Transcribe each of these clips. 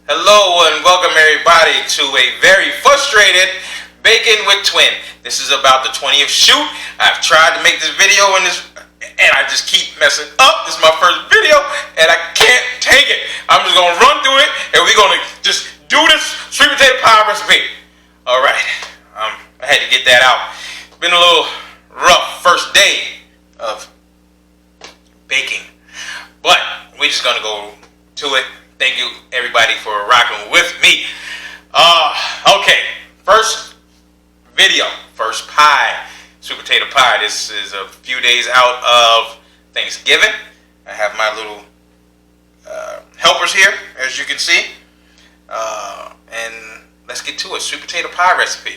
Hello and welcome everybody to a very frustrated Baking with Twin. This is about the 20th shoot. I've tried to make this video and I just keep messing up. This is my first video and I can't take it. I'm just gonna run through it and we're gonna just do this sweet potato pie recipe. Alright, I had to get that out. It's been a little rough first day of baking, but we're just gonna go to it. Thank you everybody for rocking with me. Okay, first video, first pie, sweet potato pie. This is a few days out of Thanksgiving. I have my little helpers here, as you can see. And let's get to it. Sweet potato pie recipe.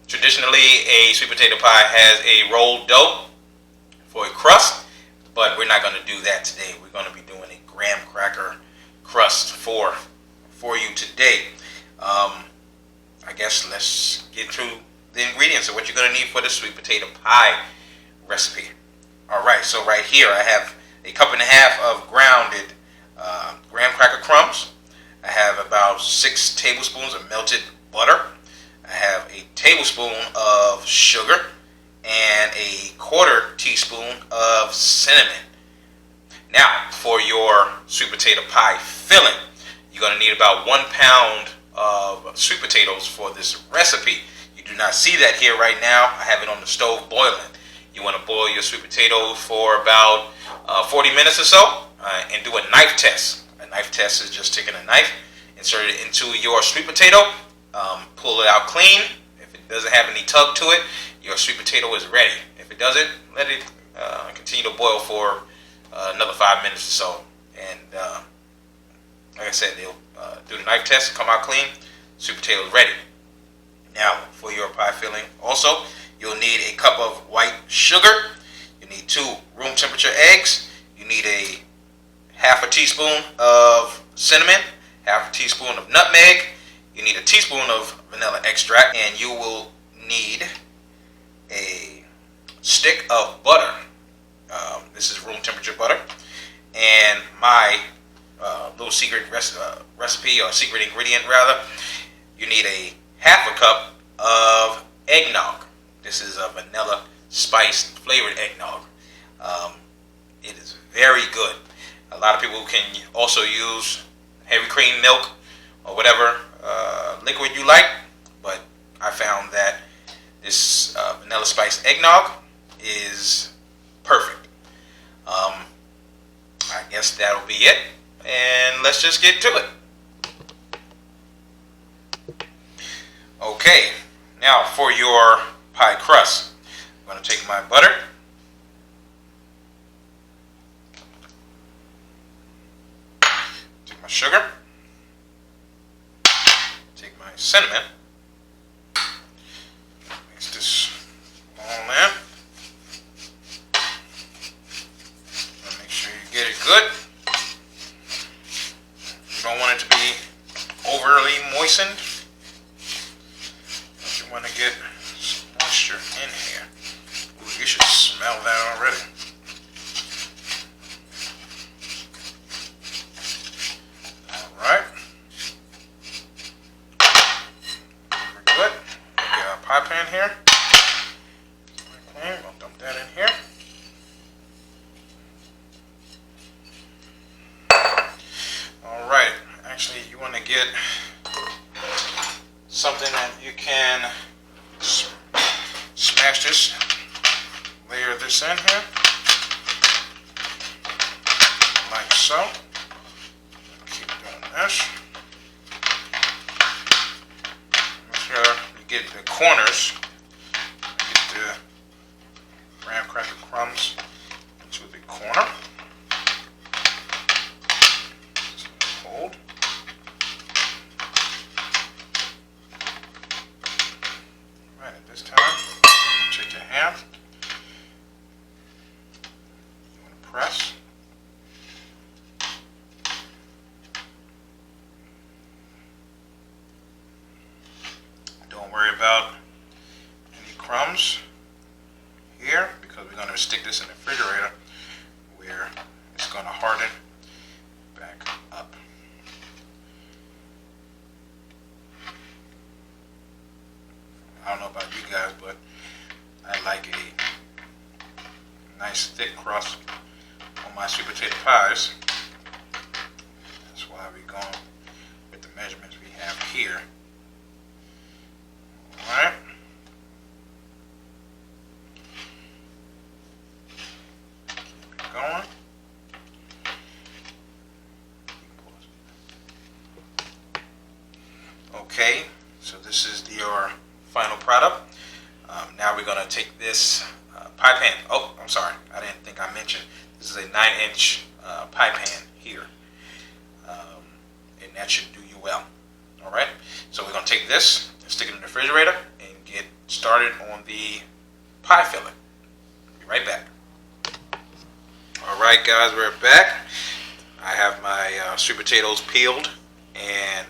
Traditionally, a sweet potato pie has a rolled dough for a crust, but we're not going to do that today. We're going to be doing a graham cracker crust for you today. I guess let's get through the ingredients of what you're going to need for the sweet potato pie recipe. Alright, so right here I have a cup and a half of grounded graham cracker crumbs. I have about 6 tablespoons of melted butter. I have a tablespoon of sugar and a 1/4 teaspoon of cinnamon. Now, for your sweet potato pie filling, you're going to need about 1 pound of sweet potatoes for this recipe. You do not see that here right now. I have it on the stove boiling. You want to boil your sweet potatoes for about 40 minutes or so and do a knife test. A knife test is just taking a knife, insert it into your sweet potato, pull it out clean. If it doesn't have any tug to it, your sweet potato is ready. If it doesn't, let it continue to boil for another 5 minutes or so, and like I said, they'll do the knife test, come out clean, sweet potato is ready. Now, for your pie filling, also, you'll need a cup of white sugar, you need 2 room temperature eggs, you need a 1/2 teaspoon of cinnamon, 1/2 teaspoon of nutmeg, you need a teaspoon of vanilla extract, and you will need a stick of butter. This is room temperature butter, and my little secret recipe, or secret ingredient rather, you need a 1/2 cup of eggnog. This is a vanilla spiced flavored eggnog. It is very good. A lot of people can also use heavy cream milk or whatever liquid you like, but I found that this vanilla spiced eggnog is perfect. I guess that'll be it, and let's just get to it. Okay, now for your pie crust, I'm going to take my butter, take my sugar, take my cinnamon, mix this all in. Get it good. You don't want it to be overly moistened. You want to get some moisture in here. Ooh, you should smell that already. Alright. We're good. We'll get our pie pan here. Okay, we'll dump that in here. Alright, actually you want to get something that you can smash this, layer this in here, like so. Keep doing this. Make sure you get the corners, get the graham cracker crumbs into the corner. Hold. Right, at this time, take your hand. You want to press. Don't worry about any crumbs here, because we're going to stick this in the refrigerator where it's going to harden back up. I don't know about you guys, but I like a nice thick crust on my sweet potato pies. That's why we're going with the measurements we have here. Alright. Keep it going. Okay, so this is your final product. Now we're going to take this pie pan. Oh, I'm sorry. I didn't think I mentioned. This is a 9-inch pie pan here. And that should do you well. Alright, so we're going to take this and stick it in the refrigerator and get started on the pie filling. Be right back. Alright guys, we're back. I have my sweet potatoes peeled and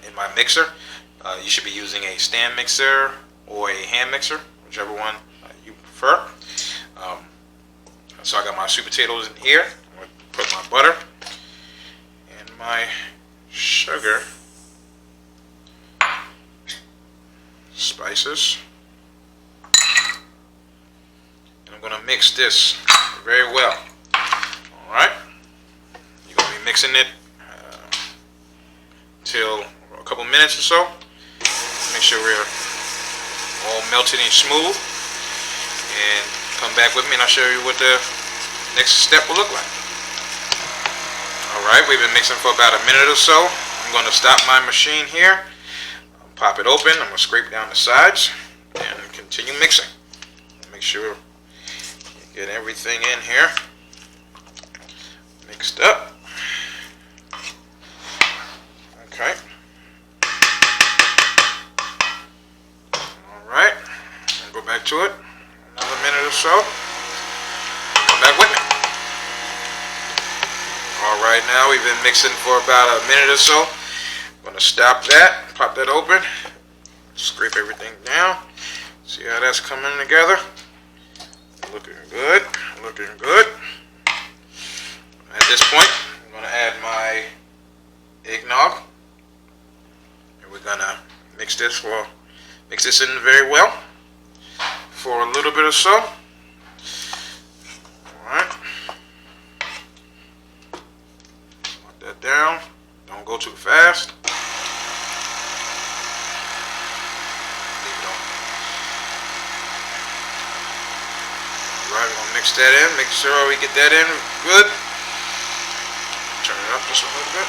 in my mixer. You should be using a stand mixer or a hand mixer, whichever one you prefer. So I got my sweet potatoes in here. I'm going to put my butter and my sugar, spices, and I'm going to mix this very well. Alright, you're going to be mixing it till a couple minutes or so. Make sure we're all melted and smooth, and come back with me and I'll show you what the next step will look like. Alright, we've been mixing for about a minute or so. I'm going to stop my machine here, pop it open, I'm going to scrape down the sides and continue mixing. Make sure you get everything in here mixed up. Okay. Alright, I'll go back to it. Another minute or so. Come back with me. Alright, now we've been mixing for about a minute or so. I'm going to stop that, pop that open, scrape everything down. See how that's coming together? Looking good, looking good. At this point, I'm going to add my eggnog. And we're going to mix this in very well for a little bit or so. Alright. Lock that down. Don't go too fast. Leave it on. Alright, we're going to mix that in. Make sure we get that in good. Turn it up just a little bit.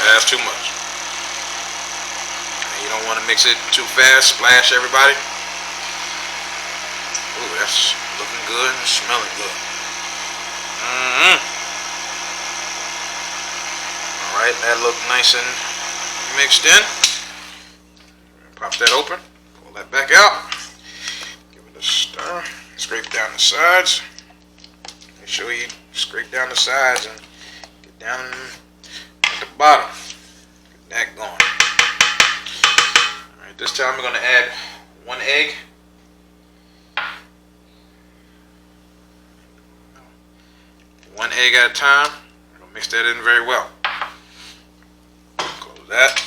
That's too much. You don't want to mix it too fast, splash everybody. Ooh, that's looking good and smelling good. Alright, that looked nice and mixed in. Pop that open, pull that back out. Give it a stir, scrape down the sides. Make sure you scrape down the sides and get down at the bottom. Get that going. Alright, this time we're going to add 1 egg. One egg at a time. I'm going to mix that in very well. Close that.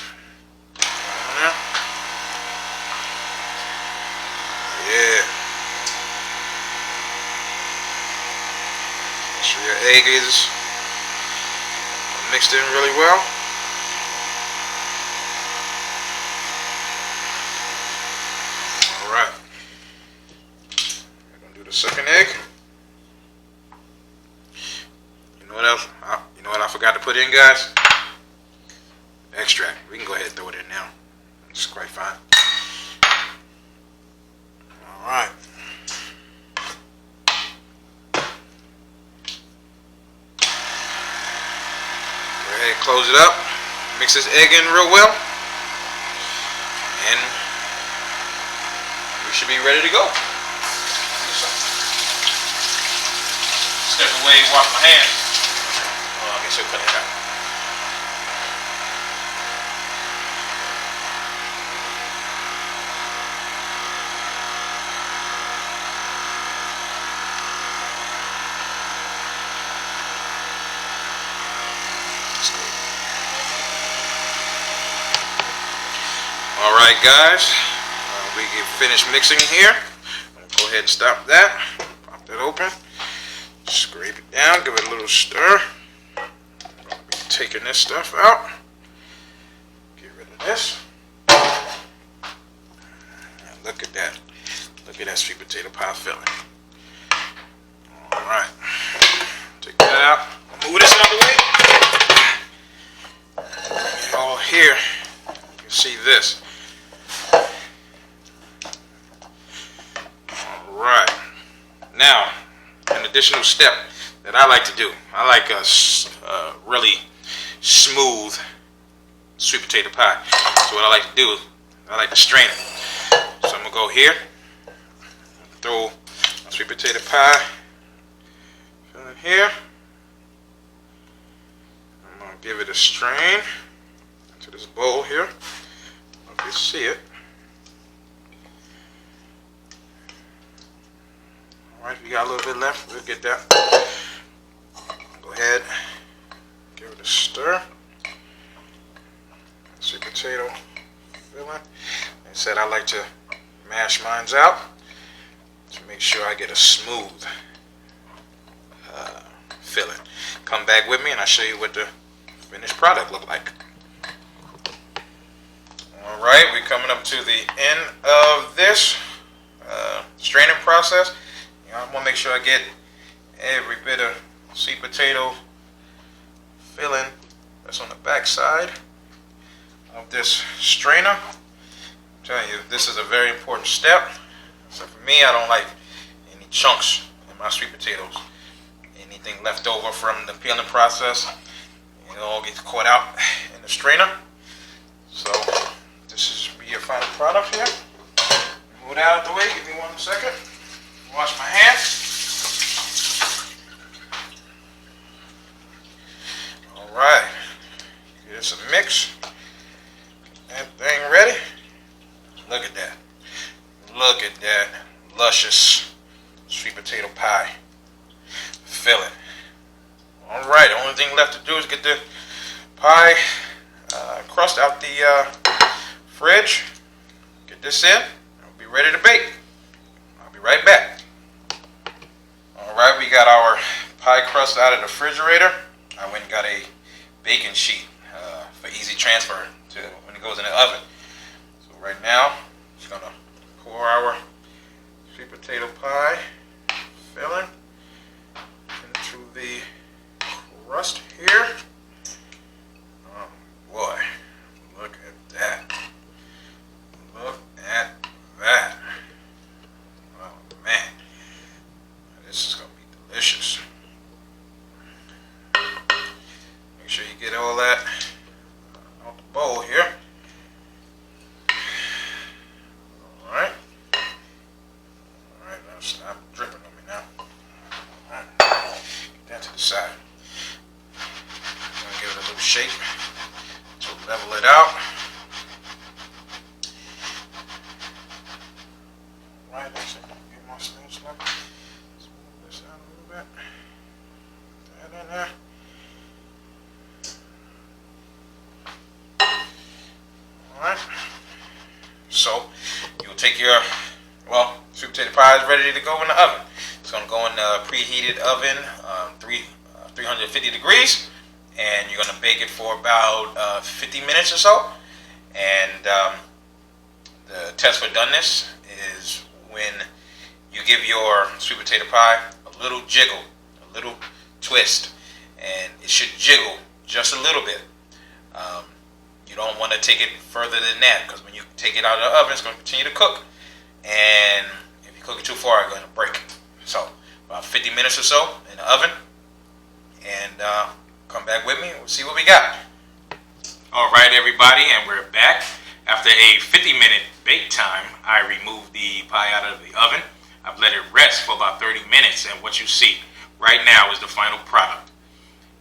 Yeah. Make sure your egg is mixed in really well. Alright. We're going to do the second egg. You know what else? You know what I forgot to put in, guys? Extract. We can go ahead and throw it in now. It's quite fine. Alright. Go ahead and close it up. Mix this egg in real well. And we should be ready to go. Step away and wash my hands. Oh, I guess I'll cut it out. Alright guys, we get finished mixing here. Go ahead and stop that. Pop that open. Scrape it down, give it a little stir. Taking this stuff out. Get rid of this. Now look at that. Look at that sweet potato pie filling. Alright. Take that out. Move this out of the way. All here. You can see this. Alright. Now, an additional step that I like to do. I like a really smooth sweet potato pie. So what I like to do, I like to strain it. So I'm going to go here, throw my sweet potato pie, fill it here. I'm going to give it a strain into this bowl here. I don't know if you see it. Alright, if you got a little bit left, we'll get that. Go ahead, give it a stir. Sweet potato filling. Like I said, I like to mash mine out to make sure I get a smooth filling. Come back with me and I'll show you what the finished product look like. Alright, we're coming up to the end of this straining process. I want to make sure I get every bit of sweet potato filling that's on the back side of this strainer. I'm telling you, this is a very important step. So for me, I don't like any chunks in my sweet potatoes. Anything left over from the peeling process, it all gets caught out in the strainer. So this is your final product here. Move it out of the way. Give me 1 second. Wash my hands. Alright. Get this a mix. That thing ready. Look at that. Look at that luscious sweet potato pie filling. Alright, the only thing left to do is get the pie crust out the fridge. Get this in. I'll be ready to bake. I'll be right back. Alright, we got our pie crust out of the refrigerator. I went and got a baking sheet for easy transfer to when it goes in the oven. So right now, just gonna pour our sweet potato pie filling into the crust here. Oh boy, look at that. Look at that. Oh man, this is gonna be delicious. Make sure you get all that out the bowl here. Alright. Alright, now stop dripping on me now. Alright. Get that to the side. I'm going to give it a little shake to level it out. Alright, let's get my stage level. Let's move this out a little bit. Put that in there. Alright, so you'll take your, sweet potato pie is ready to go in the oven. It's going to go in the preheated oven, 350 degrees, and you're going to bake it for about 50 minutes or so. And the test for doneness is when you give your sweet potato pie a little jiggle, a little twist, and it should jiggle just a little bit. You don't want to take it further than that, because when you take it out of the oven, it's going to continue to cook. And if you cook it too far, it's going to break. So about 50 minutes or so in the oven. And come back with me and we'll see what we got. Alright everybody, and we're back. After a 50-minute bake time, I removed the pie out of the oven. I've let it rest for about 30 minutes, and what you see right now is the final product.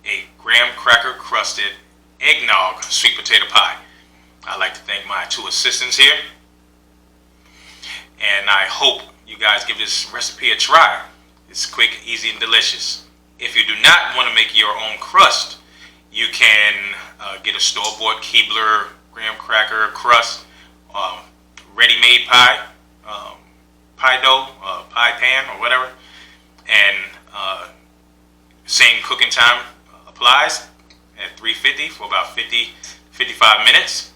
A graham cracker crusted eggnog sweet potato pie. I'd like to thank my 2 assistants here, and I hope you guys give this recipe a try. It's quick, easy, and delicious. If you do not want to make your own crust, you can get a store-bought Keibler graham cracker crust ready-made pie, pie dough, pie pan or whatever, and same cooking time applies at 350 for about 55 minutes,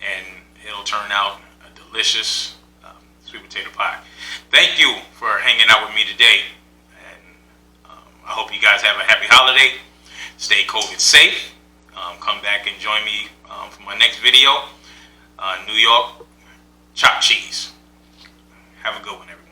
and it'll turn out a delicious sweet potato pie. Thank you for hanging out with me today, and I hope you guys have a happy holiday. Stay COVID safe. Come back and join me for my next video. New York chopped cheese. Have a good one, everybody.